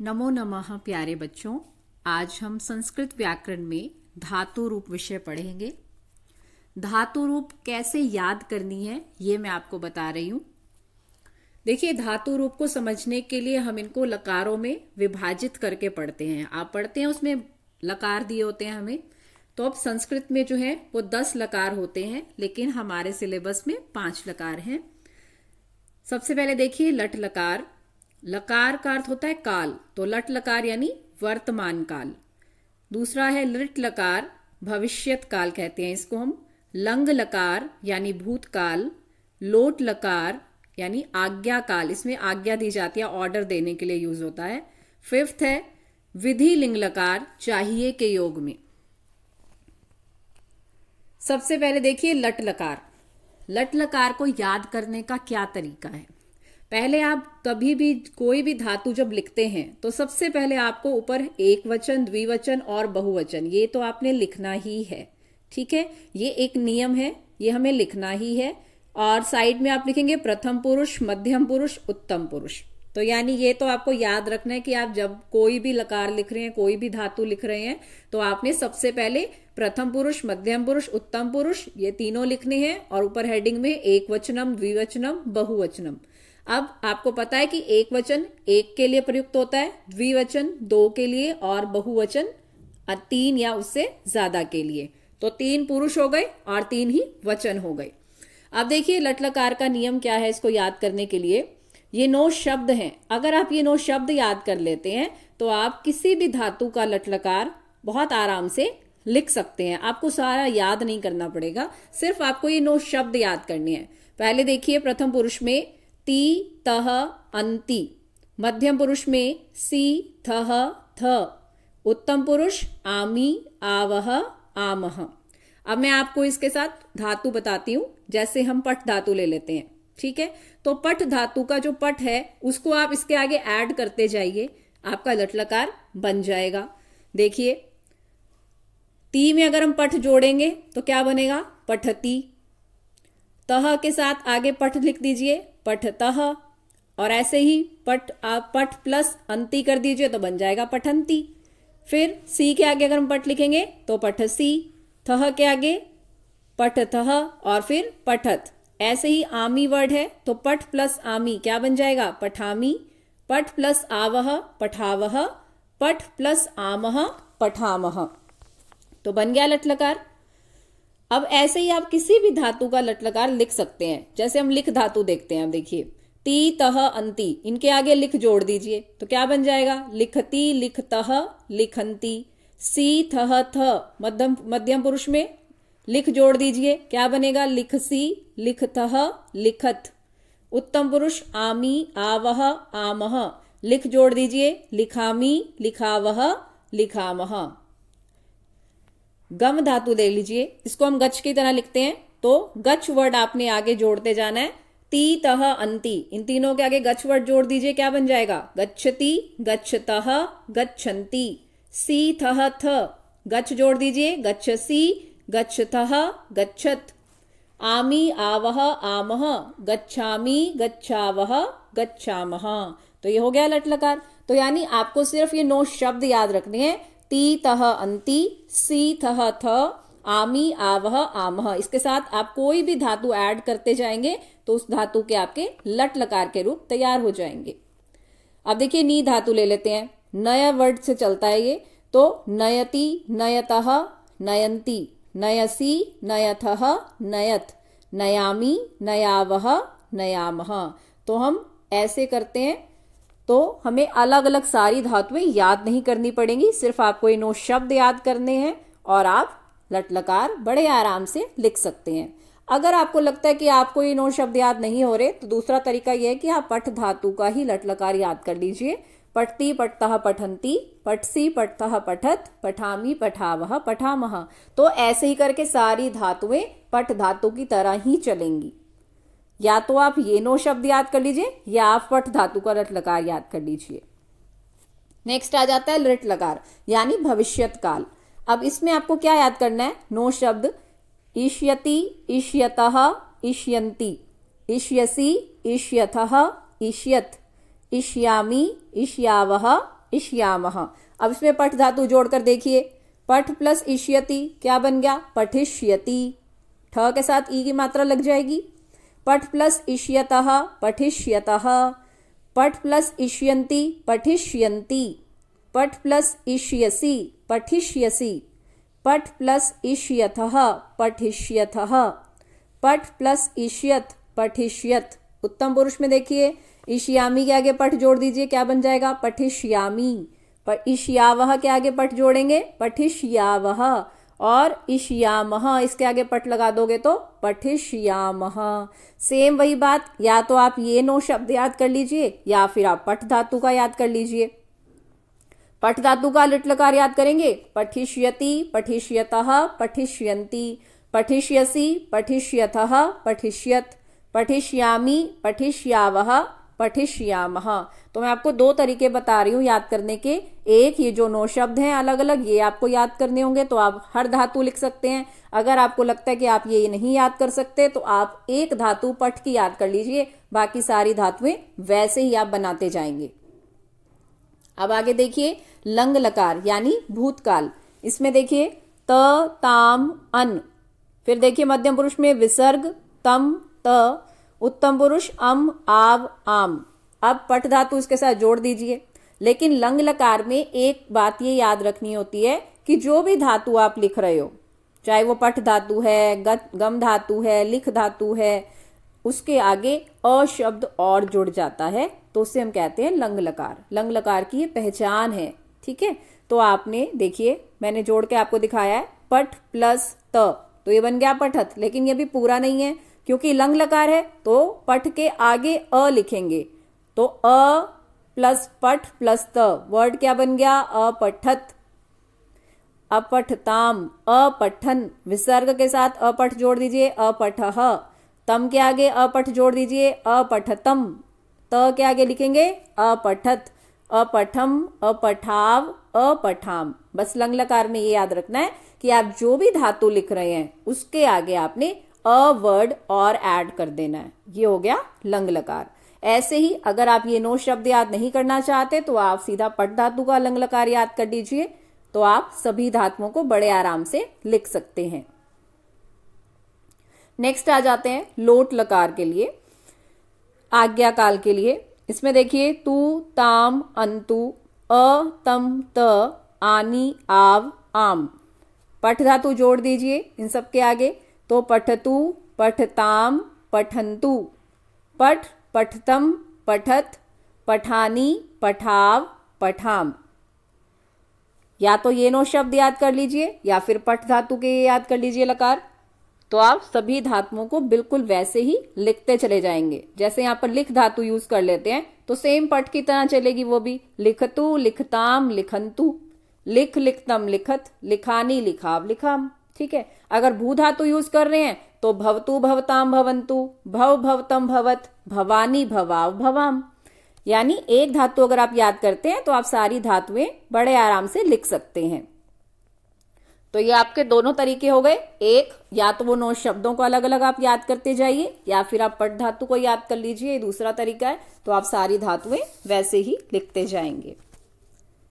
नमो नमः प्यारे बच्चों। आज हम संस्कृत व्याकरण में धातु रूप विषय पढ़ेंगे। धातु रूप कैसे याद करनी है ये मैं आपको बता रही हूं। देखिए, धातु रूप को समझने के लिए हम इनको लकारों में विभाजित करके पढ़ते हैं। आप पढ़ते हैं उसमें लकार दिए होते हैं हमें। तो अब संस्कृत में जो है वो 10 लकार होते हैं, लेकिन हमारे सिलेबस में 5 लकार हैं। सबसे पहले देखिए लट लकार। लकार का अर्थ होता है काल, तो लट लकार यानी वर्तमान काल। दूसरा है लृट लकार, भविष्यत काल कहते हैं इसको हम। लंग लकार यानी भूतकाल। लोट लकार यानी आज्ञा काल, इसमें आज्ञा दी जाती है, ऑर्डर देने के लिए यूज होता है। फिफ्थ है विधि लिंग लकार, चाहिए के योग में। सबसे पहले देखिए लट लकार। लट लकार को याद करने का क्या तरीका है? पहले आप कभी भी कोई भी धातु जब लिखते हैं तो सबसे पहले आपको ऊपर एक वचन, द्विवचन और बहुवचन ये तो आपने लिखना ही है। ठीक है, ये एक नियम है, ये हमें लिखना ही है। और साइड में आप लिखेंगे प्रथम पुरुष, मध्यम पुरुष, उत्तम पुरुष। तो यानी ये तो आपको याद रखना है कि आप जब कोई भी लकार लिख रहे हैं, कोई भी धातु लिख रहे हैं, तो आपने सबसे पहले प्रथम पुरुष, मध्यम पुरुष, उत्तम पुरुष ये तीनों लिखने हैं और ऊपर हेडिंग में एक वचनम, द्विवचनम, बहुवचनम। अब आपको पता है कि एक वचन एक के लिए प्रयुक्त होता है, द्विवचन 2 के लिए और बहुवचन 3 या उससे ज्यादा के लिए। तो 3 पुरुष हो गए और 3 ही वचन हो गए। अब देखिए लट लकार का नियम क्या है इसको याद करने के लिए। ये 9 शब्द हैं। अगर आप ये 9 शब्द याद कर लेते हैं तो आप किसी भी धातु का लट लकार बहुत आराम से लिख सकते हैं। आपको सारा याद नहीं करना पड़ेगा, सिर्फ आपको ये 9 शब्द याद करने हैं। पहले देखिए प्रथम पुरुष में ती, तह, अंति। मध्यम पुरुष में सी, थह, थ। उत्तम पुरुष आमी, आवह, आमह। अब मैं आपको इसके साथ धातु बताती हूं। जैसे हम पट धातु ले लेते हैं, ठीक है, तो पट धातु का जो पट है उसको आप इसके आगे ऐड करते जाइए, आपका लट लकार बन जाएगा। देखिए ती में अगर हम पट जोड़ेंगे तो क्या बनेगा? पठती। तह के साथ आगे पट लिख दीजिए, पठतः। और ऐसे ही पट प्लस अंति कर दीजिए तो बन जाएगा पठंती। फिर सी के आगे अगर हम पट लिखेंगे तो पठसी। थह के आगे पठतः और फिर पठत। ऐसे ही आमी वर्ड है तो पट प्लस आमी क्या बन जाएगा? पठामी। पट प्लस आवह, पठावह। पट प्लस आमह, पठामह। तो बन गया लट लकार। अब ऐसे ही आप किसी भी धातु का लट लकार लिख सकते हैं। जैसे हम लिख धातु देखते हैं, देखिए ती, तह, अंति, इनके आगे लिख जोड़ दीजिए तो क्या बन जाएगा? लिखती, लिखतः, लिखंती। सी, थह, थ मध्यम पुरुष में लिख जोड़ दीजिए, क्या बनेगा? लिखसी, लिखतः, लिखत। उत्तम पुरुष आमी, आवह, आमह। लिख जोड़ दीजिए, लिखामी, लिखावह, लिखामह। गम धातु दे लीजिए, इसको हम गच्छ की तरह लिखते हैं, तो गच्छ वर्ड आपने आगे जोड़ते जाना है। ती, तह, अंति, इन तीनों के आगे गच्छ वर्ड जोड़ दीजिए, क्या बन जाएगा? गच्छति, गच्छतः, गच्छन्ति। सी, थह, थ गच्छ जोड़ दीजिए, गच्छसी, गच्छतः, गच्छत। आमी, आवह, आमह। गच्छामी, गच्छावह, गच्छामह। तो ये हो गया लट लकार। तो यानी आपको सिर्फ ये 9 शब्द याद रखने हैं। ती, तह, अंति, सी, थह, थ, आमी, आवह, आमह। इसके साथ आप कोई भी धातु ऐड करते जाएंगे तो उस धातु के आपके लट लकार के रूप तैयार हो जाएंगे। अब देखिए नी धातु ले लेते हैं। नया वर्ड से चलता है ये, तो नयति, नयतः, नयंती, नयसी, नयथः, नयत, नयामी, नयावह, नयामह। तो हम ऐसे करते हैं, तो हमें अलग अलग सारी धातुएं याद नहीं करनी पड़ेंगी, सिर्फ आपको ये 9 शब्द याद करने हैं और आप लट लकार बड़े आराम से लिख सकते हैं। अगर आपको लगता है कि आपको ये 9 शब्द याद नहीं हो रहे तो दूसरा तरीका यह है कि आप पट धातु का ही लट लकार याद कर लीजिए। पठती, पठतः, पठंती। पठसी, पठतः, पठत। पठामी, पठावह, पठामह। तो ऐसे ही करके सारी धातुएं पट धातु की तरह ही चलेंगी। या तो आप ये 9 शब्द याद कर लीजिए या आप पट धातु का लट लकार याद कर लीजिए। नेक्स्ट आ जाता है लृट लकार यानी भविष्यत काल। अब इसमें आपको क्या याद करना है? 9 शब्द। इष्यति, इष्यतः, इष्यन्ति। इष्यसि, इष्यथः, इष्यत। इष्यामि, इष्यावः, इष्यामः। अब इसमें पठ धातु जोड़कर देखिए, पठ प्लस इष्यति क्या बन गया, पठिष्यति। ठ के साथ ई की मात्रा लग जाएगी। पठ प्लस इष्यतः पठिष्यतः, पठ प्लस इष्यन्ति पठिष्यन्ति, पठ प्लस इष्यसि पठिष्यसि, पठ प्लस इष्यथः पठिष्यथः, पठ प्लस इष्यत पठिष्यत। उत्तम पुरुष में देखिए, इष्यामि के आगे पठ जोड़ दीजिए, क्या बन जाएगा, पठिष्यामि। पर इष्यावह के आगे पठ जोड़ेंगे, पठिष्यावह। और इष्यामः इसके आगे पठ लगा दोगे तो पठिष्यामः। सेम वही बात, या तो आप ये 9 शब्द याद कर लीजिए या फिर आप पठ धातु का याद कर लीजिए। पठ धातु का लिट लकार याद करेंगे, पठिष्यति पठिष्यतः पठिष्यन्ति, पठिष्यसि पठिष्यथः पठिष्यत, पठिष्यामि पठिष्यावः पठिष्यामः। तो मैं आपको 2 तरीके बता रही हूं याद करने के। एक, ये जो 9 शब्द हैं अलग अलग, ये आपको याद करने होंगे, तो आप हर धातु लिख सकते हैं। अगर आपको लगता है कि आप ये नहीं याद कर सकते तो आप एक धातु पठ की याद कर लीजिए, बाकी सारी धातुएं वैसे ही आप बनाते जाएंगे। अब आगे देखिए, लंग लकार यानी भूतकाल। इसमें देखिए त ताम अन, फिर देखिए मध्यम पुरुष में विसर्ग तम त, उत्तम पुरुष अम आव आम। अब पठ धातु इसके साथ जोड़ दीजिए। लेकिन लंग लकार में एक बात ये याद रखनी होती है कि जो भी धातु आप लिख रहे हो, चाहे वो पठ धातु है, गम धातु है, लिख धातु है, उसके आगे अ शब्द और जुड़ जाता है तो उसे हम कहते हैं लंग लकार। लंग लकार की ये पहचान है, ठीक है। तो आपने देखिए, मैंने जोड़ के आपको दिखाया है, पठ प्लस त, तो ये बन गया पठत। लेकिन ये भी पूरा नहीं है, क्योंकि लंग लकार है तो पठ के आगे अ लिखेंगे, तो अ प्लस पठ प्लस त, वर्ड क्या बन गया, अपठत। अपठताम अपठन, विसर्ग के साथ अपठ जोड़ दीजिए, अपठः। तम के आगे अपठ जोड़ दीजिए, अपठतम। त के आगे लिखेंगे अपठत, अपठम अपठाव अपठाम। बस लंग लकार में ये याद रखना है कि आप जो भी धातु लिख रहे हैं उसके आगे आपने अ वर्ड और ऐड कर देना है। ये हो गया लंग लकार। ऐसे ही अगर आप ये 9 शब्द याद नहीं करना चाहते तो आप सीधा पठ धातु का लंग लकार याद कर लीजिए, तो आप सभी धातुओं को बड़े आराम से लिख सकते हैं। नेक्स्ट आ जाते हैं लोट लकार के लिए, आज्ञा काल के लिए। इसमें देखिए तू ताम अंतु अ तम त आनी आव आम। पठ धातु जोड़ दीजिए इन सब के आगे, तो पठतु पठताम पठंतु, पठ पठतम पठत, पठानी पठाव पठाम। या तो ये 9 शब्द याद कर लीजिए या फिर पठ धातु के याद कर लीजिए लकार, तो आप सभी धातुओं को बिल्कुल वैसे ही लिखते चले जाएंगे। जैसे यहाँ पर लिख धातु यूज कर लेते हैं तो सेम पठ की तरह चलेगी वो भी, लिखतु लिखताम लिखंतु, लिख लिखतम लिखत, लिखानी लिखाव लिखाम, ठीक है। अगर भू धातु यूज कर रहे हैं तो भवतु भवताम भवंतु, भव भवतम भवत, भवानी भवाव भवाम। यानी एक धातु अगर आप याद करते हैं तो आप सारी धातुएं बड़े आराम से लिख सकते हैं। तो ये आपके दोनों तरीके हो गए। एक, या तो वो 9 शब्दों को अलग अलग आप याद करते जाइए या फिर आप पठ धातु को याद कर लीजिए, दूसरा तरीका है। तो आप सारी धातुएं वैसे ही लिखते जाएंगे।